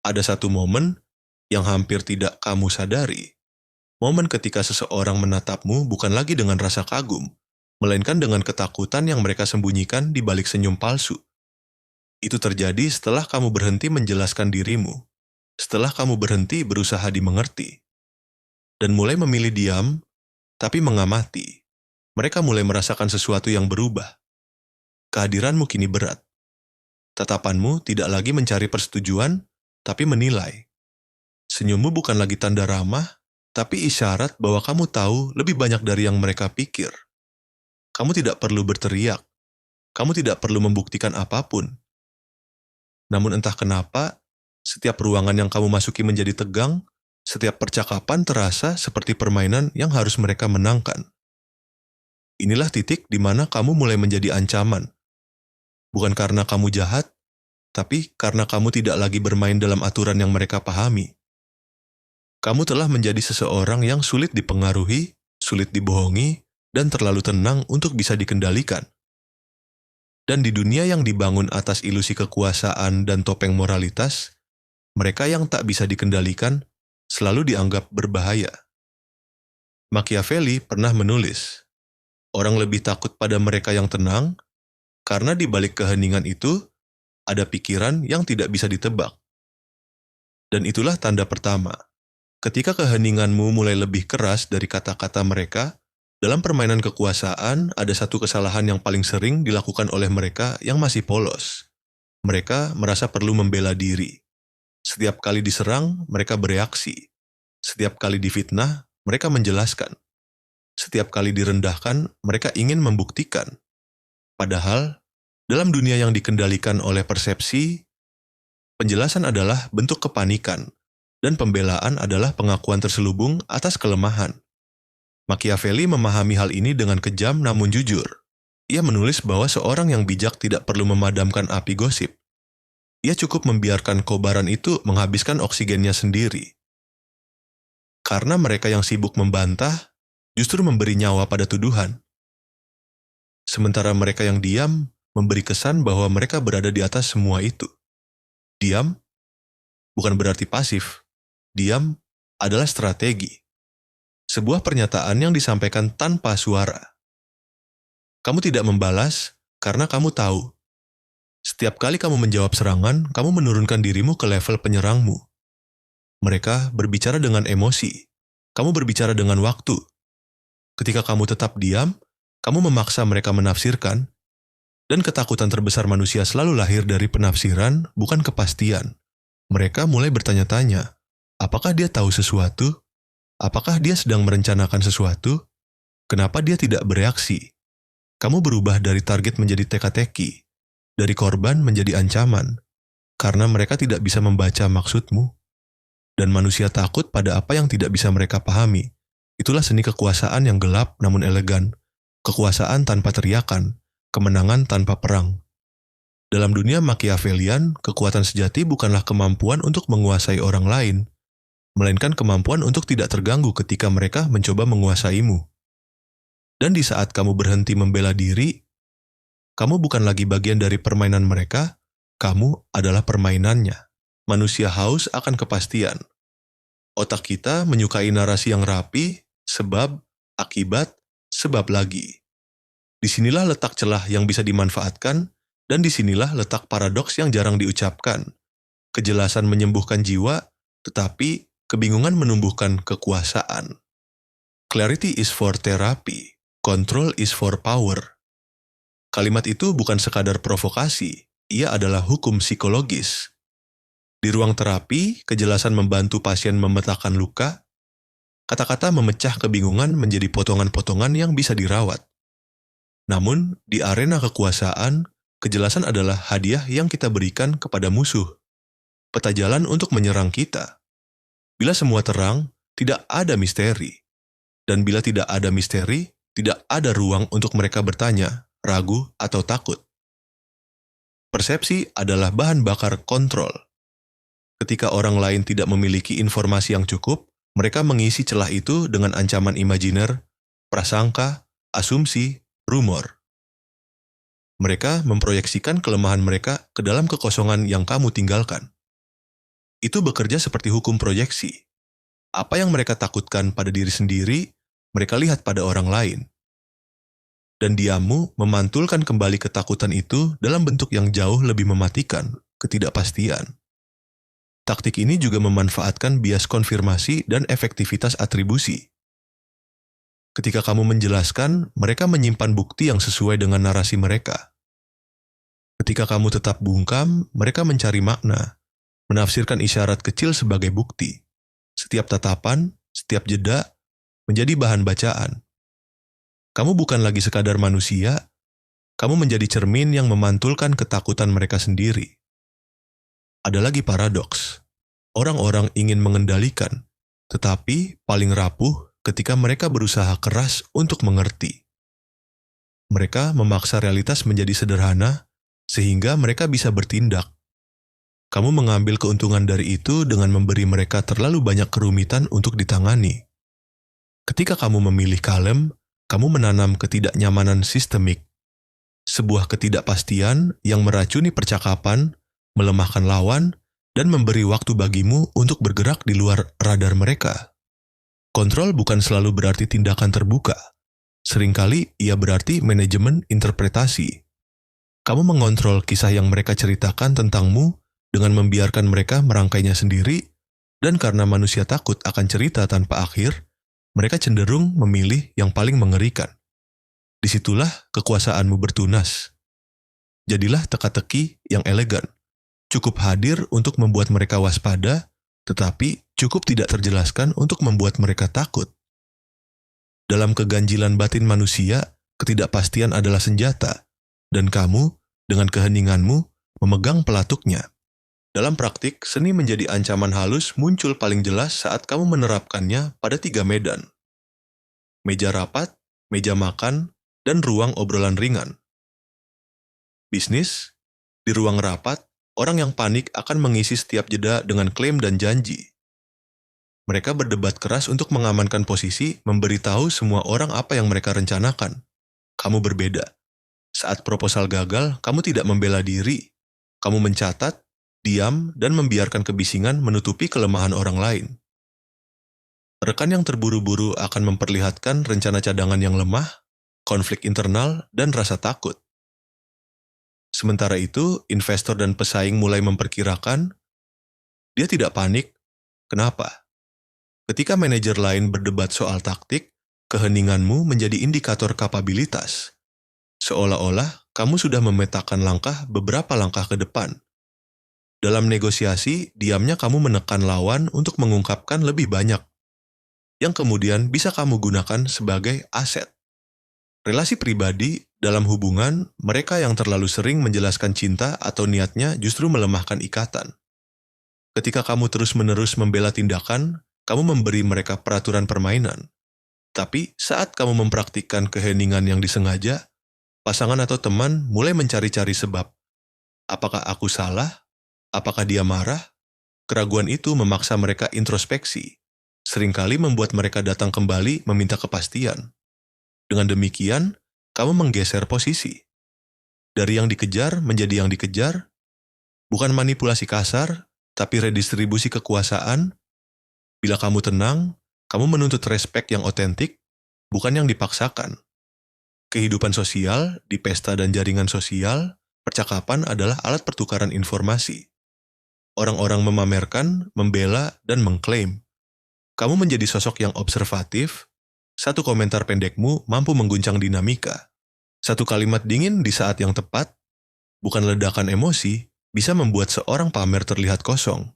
Ada satu momen yang hampir tidak kamu sadari. Momen ketika seseorang menatapmu bukan lagi dengan rasa kagum, melainkan dengan ketakutan yang mereka sembunyikan di balik senyum palsu. Itu terjadi setelah kamu berhenti menjelaskan dirimu, setelah kamu berhenti berusaha dimengerti, dan mulai memilih diam, tapi mengamati. Mereka mulai merasakan sesuatu yang berubah. Kehadiranmu kini berat. Tatapanmu tidak lagi mencari persetujuan, tapi menilai. Senyummu bukan lagi tanda ramah, tapi isyarat bahwa kamu tahu lebih banyak dari yang mereka pikir. Kamu tidak perlu berteriak. Kamu tidak perlu membuktikan apapun. Namun entah kenapa, setiap ruangan yang kamu masuki menjadi tegang, setiap percakapan terasa seperti permainan yang harus mereka menangkan. Inilah titik di mana kamu mulai menjadi ancaman. Bukan karena kamu jahat, tapi karena kamu tidak lagi bermain dalam aturan yang mereka pahami. Kamu telah menjadi seseorang yang sulit dipengaruhi, sulit dibohongi, dan terlalu tenang untuk bisa dikendalikan. Dan di dunia yang dibangun atas ilusi kekuasaan dan topeng moralitas, mereka yang tak bisa dikendalikan selalu dianggap berbahaya. Machiavelli pernah menulis, orang lebih takut pada mereka yang tenang, karena di balik keheningan itu ada pikiran yang tidak bisa ditebak. Dan itulah tanda pertama. Ketika keheninganmu mulai lebih keras dari kata-kata mereka, dalam permainan kekuasaan ada satu kesalahan yang paling sering dilakukan oleh mereka yang masih polos. Mereka merasa perlu membela diri. Setiap kali diserang, mereka bereaksi. Setiap kali difitnah, mereka menjelaskan. Setiap kali direndahkan, mereka ingin membuktikan. Padahal, dalam dunia yang dikendalikan oleh persepsi, penjelasan adalah bentuk kepanikan, dan pembelaan adalah pengakuan terselubung atas kelemahan. Machiavelli memahami hal ini dengan kejam namun jujur. Ia menulis bahwa seorang yang bijak tidak perlu memadamkan api gosip. Ia cukup membiarkan kobaran itu menghabiskan oksigennya sendiri. Karena mereka yang sibuk membantah, justru memberi nyawa pada tuduhan. Sementara mereka yang diam, memberi kesan bahwa mereka berada di atas semua itu. Diam bukan berarti pasif. Diam adalah strategi. Sebuah pernyataan yang disampaikan tanpa suara. Kamu tidak membalas karena kamu tahu. Setiap kali kamu menjawab serangan, kamu menurunkan dirimu ke level penyerangmu. Mereka berbicara dengan emosi. Kamu berbicara dengan waktu. Ketika kamu tetap diam, kamu memaksa mereka menafsirkan, dan ketakutan terbesar manusia selalu lahir dari penafsiran, bukan kepastian. Mereka mulai bertanya-tanya, apakah dia tahu sesuatu? Apakah dia sedang merencanakan sesuatu? Kenapa dia tidak bereaksi? Kamu berubah dari target menjadi teka-teki, dari korban menjadi ancaman, karena mereka tidak bisa membaca maksudmu. Dan manusia takut pada apa yang tidak bisa mereka pahami. Itulah seni kekuasaan yang gelap namun elegan. Kekuasaan tanpa teriakan, kemenangan tanpa perang. Dalam dunia Machiavellian, kekuatan sejati bukanlah kemampuan untuk menguasai orang lain, melainkan kemampuan untuk tidak terganggu ketika mereka mencoba menguasaimu. Dan di saat kamu berhenti membela diri, kamu bukan lagi bagian dari permainan mereka, kamu adalah permainannya. Manusia haus akan kepastian. Otak kita menyukai narasi yang rapi, sebab, akibat, sebab lagi. Disinilah letak celah yang bisa dimanfaatkan, dan disinilah letak paradoks yang jarang diucapkan. Kejelasan menyembuhkan jiwa, tetapi kebingungan menumbuhkan kekuasaan. Clarity is for therapy, control is for power. Kalimat itu bukan sekadar provokasi, ia adalah hukum psikologis. Di ruang terapi, kejelasan membantu pasien memetakan luka. Kata-kata memecah kebingungan menjadi potongan-potongan yang bisa dirawat. Namun, di arena kekuasaan, kejelasan adalah hadiah yang kita berikan kepada musuh. Peta jalan untuk menyerang kita. Bila semua terang, tidak ada misteri. Dan bila tidak ada misteri, tidak ada ruang untuk mereka bertanya, ragu, atau takut. Persepsi adalah bahan bakar kontrol. Ketika orang lain tidak memiliki informasi yang cukup, mereka mengisi celah itu dengan ancaman imajiner, prasangka, asumsi, rumor. Mereka memproyeksikan kelemahan mereka ke dalam kekosongan yang kamu tinggalkan. itu bekerja seperti hukum proyeksi. Apa yang mereka takutkan pada diri sendiri, mereka lihat pada orang lain. Dan diammu memantulkan kembali ketakutan itu dalam bentuk yang jauh lebih mematikan, ketidakpastian. Taktik ini juga memanfaatkan bias konfirmasi dan efektivitas atribusi. Ketika kamu menjelaskan, mereka menyimpan bukti yang sesuai dengan narasi mereka. Ketika kamu tetap bungkam, mereka mencari makna, menafsirkan isyarat kecil sebagai bukti. Setiap tatapan, setiap jeda, menjadi bahan bacaan. Kamu bukan lagi sekadar manusia, kamu menjadi cermin yang memantulkan ketakutan mereka sendiri. Ada lagi paradoks. Orang-orang ingin mengendalikan, tetapi paling rapuh ketika mereka berusaha keras untuk mengerti. Mereka memaksa realitas menjadi sederhana, sehingga mereka bisa bertindak. Kamu mengambil keuntungan dari itu dengan memberi mereka terlalu banyak kerumitan untuk ditangani. Ketika kamu memilih kalem, kamu menanam ketidaknyamanan sistemik, sebuah ketidakpastian yang meracuni percakapan, melemahkan lawan, dan memberi waktu bagimu untuk bergerak di luar radar mereka. Kontrol bukan selalu berarti tindakan terbuka. Seringkali ia berarti manajemen interpretasi. Kamu mengontrol kisah yang mereka ceritakan tentangmu dengan membiarkan mereka merangkainya sendiri, dan karena manusia takut akan cerita tanpa akhir, mereka cenderung memilih yang paling mengerikan. Disitulah kekuasaanmu bertunas. Jadilah teka-teki yang elegan. Cukup hadir untuk membuat mereka waspada, tetapi cukup tidak terjelaskan untuk membuat mereka takut. Dalam keganjilan batin manusia, ketidakpastian adalah senjata, dan kamu, dengan keheninganmu, memegang pelatuknya. Dalam praktik, seni menjadi ancaman halus muncul paling jelas saat kamu menerapkannya pada 3 medan. Meja rapat, meja makan, dan ruang obrolan ringan. Bisnis, di ruang rapat, orang yang panik akan mengisi setiap jeda dengan klaim dan janji. Mereka berdebat keras untuk mengamankan posisi, memberitahu semua orang apa yang mereka rencanakan. Kamu berbeda. Saat proposal gagal, kamu tidak membela diri. Kamu mencatat, diam, dan membiarkan kebisingan menutupi kelemahan orang lain. Rekan yang terburu-buru akan memperlihatkan rencana cadangan yang lemah, konflik internal, dan rasa takut. Sementara itu, investor dan pesaing mulai memperkirakan, dia tidak panik. Kenapa? Ketika manajer lain berdebat soal taktik, keheninganmu menjadi indikator kapabilitas. Seolah-olah kamu sudah memetakan langkah beberapa langkah ke depan. Dalam negosiasi, diamnya kamu menekan lawan untuk mengungkapkan lebih banyak, yang kemudian bisa kamu gunakan sebagai aset. Relasi pribadi, dalam hubungan, mereka yang terlalu sering menjelaskan cinta atau niatnya justru melemahkan ikatan. Ketika kamu terus-menerus membela tindakan, kamu memberi mereka peraturan permainan. Tapi saat kamu mempraktikkan keheningan yang disengaja, pasangan atau teman mulai mencari-cari sebab. Apakah aku salah? Apakah dia marah? Keraguan itu memaksa mereka introspeksi. Seringkali membuat mereka datang kembali meminta kepastian. Dengan demikian, kamu menggeser posisi. Dari yang dikejar menjadi yang dikejar, bukan manipulasi kasar, tapi redistribusi kekuasaan. Bila kamu tenang, kamu menuntut respek yang otentik, bukan yang dipaksakan. Kehidupan sosial, di pesta dan jaringan sosial, percakapan adalah alat pertukaran informasi. Orang-orang memamerkan, membela, dan mengklaim. Kamu menjadi sosok yang observatif. Satu komentar pendekmu mampu mengguncang dinamika. Satu kalimat dingin di saat yang tepat, bukan ledakan emosi, bisa membuat seorang pamer terlihat kosong.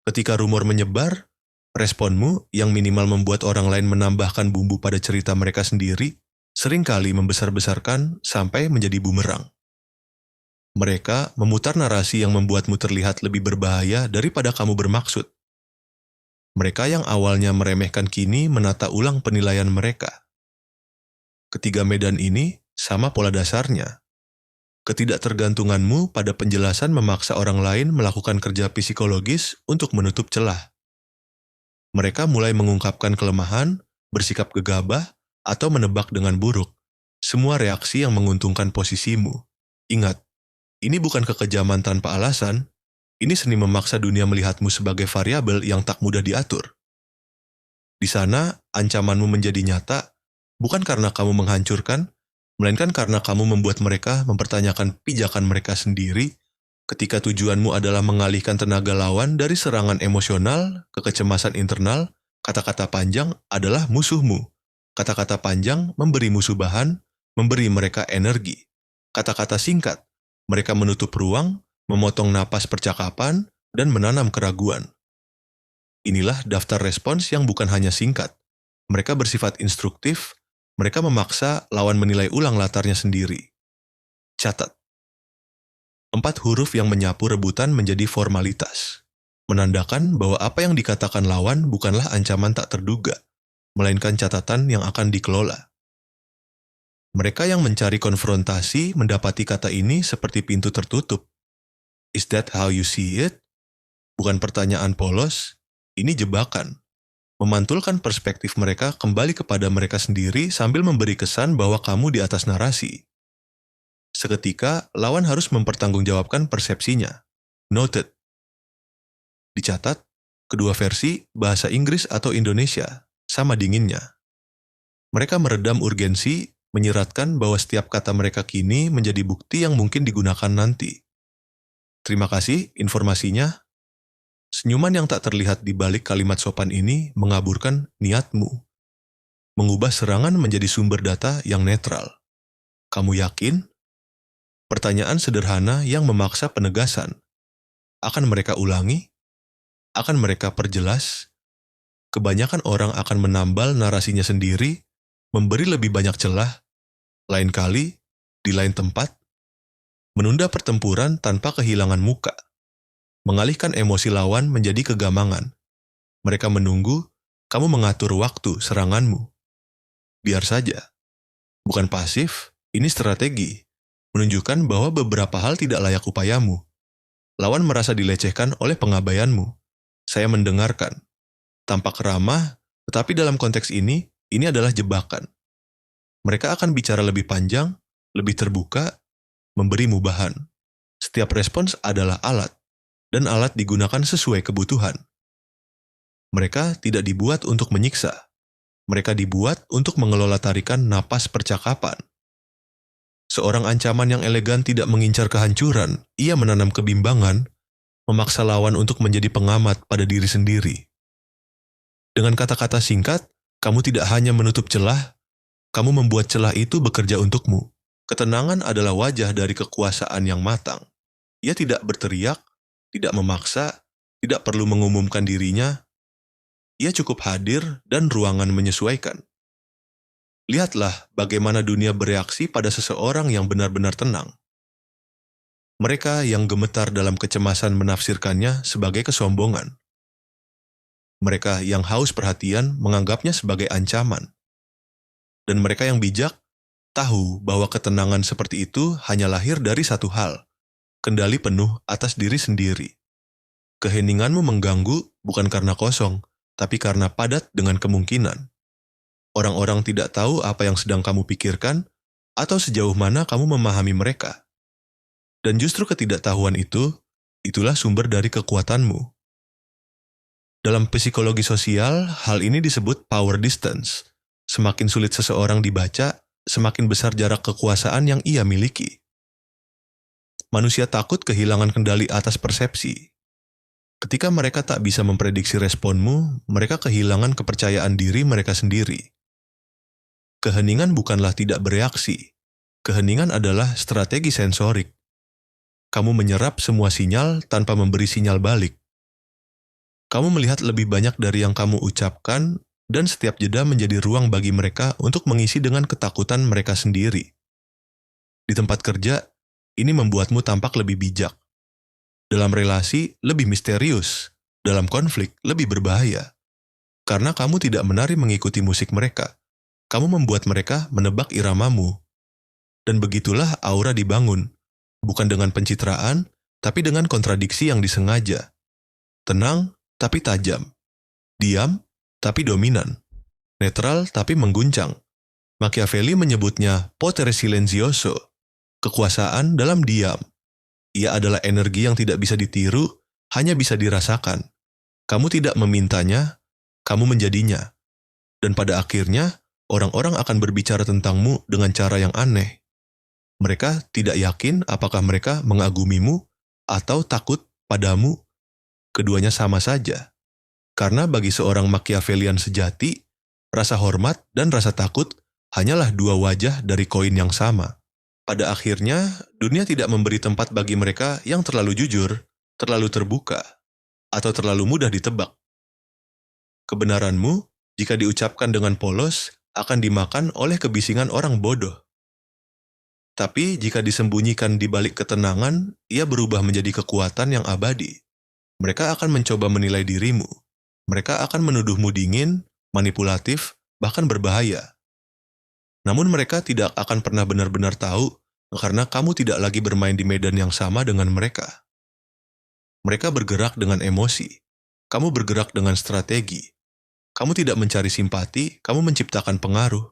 Ketika rumor menyebar, responmu yang minimal membuat orang lain menambahkan bumbu pada cerita mereka sendiri, seringkali membesar-besarkan sampai menjadi bumerang. Mereka memutar narasi yang membuatmu terlihat lebih berbahaya daripada kamu bermaksud. Mereka yang awalnya meremehkan kini menata ulang penilaian mereka. Ketiga medan ini sama pola dasarnya. Ketidaktergantunganmu pada penjelasan memaksa orang lain melakukan kerja psikologis untuk menutup celah. Mereka mulai mengungkapkan kelemahan, bersikap gegabah, atau menebak dengan buruk. Semua reaksi yang menguntungkan posisimu. Ingat, ini bukan kekejaman tanpa alasan, Ini seni memaksa dunia melihatmu sebagai variabel yang tak mudah diatur. Di sana, ancamanmu menjadi nyata, bukan karena kamu menghancurkan, melainkan karena kamu membuat mereka mempertanyakan pijakan mereka sendiri ketika tujuanmu adalah mengalihkan tenaga lawan dari serangan emosional ke kecemasan internal. Kata-kata panjang adalah musuhmu. Kata-kata panjang memberi musuh bahan, memberi mereka energi. Kata-kata singkat, mereka menutup ruang, memotong napas percakapan, dan menanam keraguan. Inilah daftar respons yang bukan hanya singkat. Mereka bersifat instruktif, mereka memaksa lawan menilai ulang latarnya sendiri. Catat. 4 huruf yang menyapu rebutan menjadi formalitas. Menandakan bahwa apa yang dikatakan lawan bukanlah ancaman tak terduga, melainkan catatan yang akan dikelola. Mereka yang mencari konfrontasi mendapati kata ini seperti pintu tertutup. Is that how you see it? Bukan pertanyaan polos, ini jebakan. Memantulkan perspektif mereka kembali kepada mereka sendiri sambil memberi kesan bahwa kamu di atas narasi. Seketika, lawan harus mempertanggungjawabkan persepsinya. Noted. Dicatat, kedua versi, bahasa Inggris atau Indonesia, sama dinginnya. Mereka meredam urgensi, menyeratkan bahwa setiap kata mereka kini menjadi bukti yang mungkin digunakan nanti. Terima kasih informasinya. Senyuman yang tak terlihat di balik kalimat sopan ini mengaburkan niatmu. Mengubah serangan menjadi sumber data yang netral. Kamu yakin? Pertanyaan sederhana yang memaksa penegasan. Akan mereka ulangi? Akan mereka perjelas? Kebanyakan orang akan menambal narasinya sendiri, memberi lebih banyak celah, lain kali, di lain tempat, menunda pertempuran tanpa kehilangan muka. Mengalihkan emosi lawan menjadi kegamangan. Mereka menunggu, kamu mengatur waktu seranganmu. Biar saja. Bukan pasif, ini strategi. Menunjukkan bahwa beberapa hal tidak layak upayamu. Lawan merasa dilecehkan oleh pengabaianmu. Saya mendengarkan. Tampak ramah, tetapi dalam konteks ini adalah jebakan. Mereka akan bicara lebih panjang, lebih terbuka, memberimu bahan. Setiap respons adalah alat, dan alat digunakan sesuai kebutuhan. Mereka tidak dibuat untuk menyiksa. Mereka dibuat untuk mengelola tarikan napas percakapan. Seorang ancaman yang elegan tidak mengincar kehancuran, ia menanam kebimbangan, memaksa lawan untuk menjadi pengamat pada diri sendiri. Dengan kata-kata singkat, kamu tidak hanya menutup celah, kamu membuat celah itu bekerja untukmu. Ketenangan adalah wajah dari kekuasaan yang matang. Ia tidak berteriak, tidak memaksa, tidak perlu mengumumkan dirinya. Ia cukup hadir dan ruangan menyesuaikan. Lihatlah bagaimana dunia bereaksi pada seseorang yang benar-benar tenang. Mereka yang gemetar dalam kecemasan menafsirkannya sebagai kesombongan. Mereka yang haus perhatian menganggapnya sebagai ancaman. Dan mereka yang bijak tahu bahwa ketenangan seperti itu hanya lahir dari satu hal, kendali penuh atas diri sendiri. Keheninganmu mengganggu bukan karena kosong, tapi karena padat dengan kemungkinan. Orang-orang tidak tahu apa yang sedang kamu pikirkan, atau sejauh mana kamu memahami mereka. Dan justru ketidaktahuan itu, itulah sumber dari kekuatanmu. Dalam psikologi sosial, hal ini disebut power distance. Semakin sulit seseorang dibaca, semakin besar jarak kekuasaan yang ia miliki. Manusia takut kehilangan kendali atas persepsi. Ketika mereka tak bisa memprediksi responmu, mereka kehilangan kepercayaan diri mereka sendiri. Keheningan bukanlah tidak bereaksi. Keheningan adalah strategi sensorik. Kamu menyerap semua sinyal tanpa memberi sinyal balik. Kamu melihat lebih banyak dari yang kamu ucapkan, dan setiap jeda menjadi ruang bagi mereka untuk mengisi dengan ketakutan mereka sendiri. Di tempat kerja, ini membuatmu tampak lebih bijak. Dalam relasi, lebih misterius. Dalam konflik, lebih berbahaya. Karena kamu tidak menari mengikuti musik mereka. Kamu membuat mereka menebak iramamu. Dan begitulah aura dibangun. Bukan dengan pencitraan, tapi dengan kontradiksi yang disengaja. Tenang, tapi tajam. Diam, tapi dominan. Netral, tapi mengguncang. Machiavelli menyebutnya potere silenzioso. Kekuasaan dalam diam. Ia adalah energi yang tidak bisa ditiru, hanya bisa dirasakan. Kamu tidak memintanya, kamu menjadinya. Dan pada akhirnya, orang-orang akan berbicara tentangmu dengan cara yang aneh. Mereka tidak yakin apakah mereka mengagumimu atau takut padamu. Keduanya sama saja. Karena bagi seorang Machiavellian sejati, rasa hormat dan rasa takut hanyalah dua wajah dari koin yang sama. Pada akhirnya, dunia tidak memberi tempat bagi mereka yang terlalu jujur, terlalu terbuka, atau terlalu mudah ditebak. Kebenaranmu, jika diucapkan dengan polos, akan dimakan oleh kebisingan orang bodoh. Tapi jika disembunyikan di balik ketenangan, ia berubah menjadi kekuatan yang abadi. Mereka akan mencoba menilai dirimu. Mereka akan menuduhmu dingin, manipulatif, bahkan berbahaya. Namun mereka tidak akan pernah benar-benar tahu karena kamu tidak lagi bermain di medan yang sama dengan mereka. Mereka bergerak dengan emosi. Kamu bergerak dengan strategi. Kamu tidak mencari simpati, kamu menciptakan pengaruh.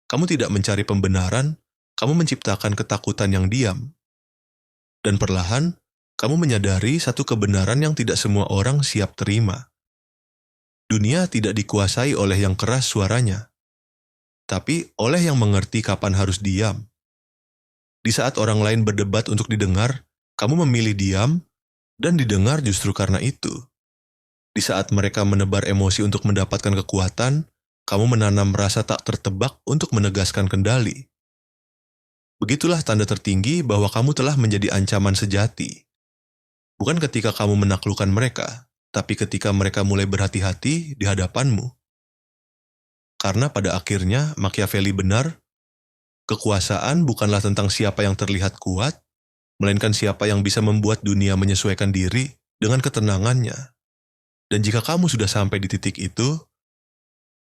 Kamu tidak mencari pembenaran, kamu menciptakan ketakutan yang diam. Dan perlahan, kamu menyadari satu kebenaran yang tidak semua orang siap terima. Dunia tidak dikuasai oleh yang keras suaranya, tapi oleh yang mengerti kapan harus diam. Di saat orang lain berdebat untuk didengar, kamu memilih diam, dan didengar justru karena itu. Di saat mereka menebar emosi untuk mendapatkan kekuatan, kamu menanam rasa tak tertebak untuk menegaskan kendali. Begitulah tanda tertinggi bahwa kamu telah menjadi ancaman sejati. Bukan ketika kamu menaklukkan mereka, tapi ketika mereka mulai berhati-hati di hadapanmu. Karena pada akhirnya Machiavelli benar, kekuasaan bukanlah tentang siapa yang terlihat kuat, melainkan siapa yang bisa membuat dunia menyesuaikan diri dengan ketenangannya. Dan jika kamu sudah sampai di titik itu,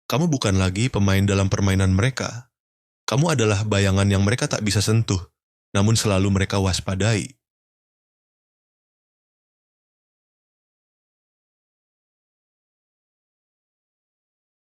kamu bukan lagi pemain dalam permainan mereka. Kamu adalah bayangan yang mereka tak bisa sentuh, namun selalu mereka waspadai.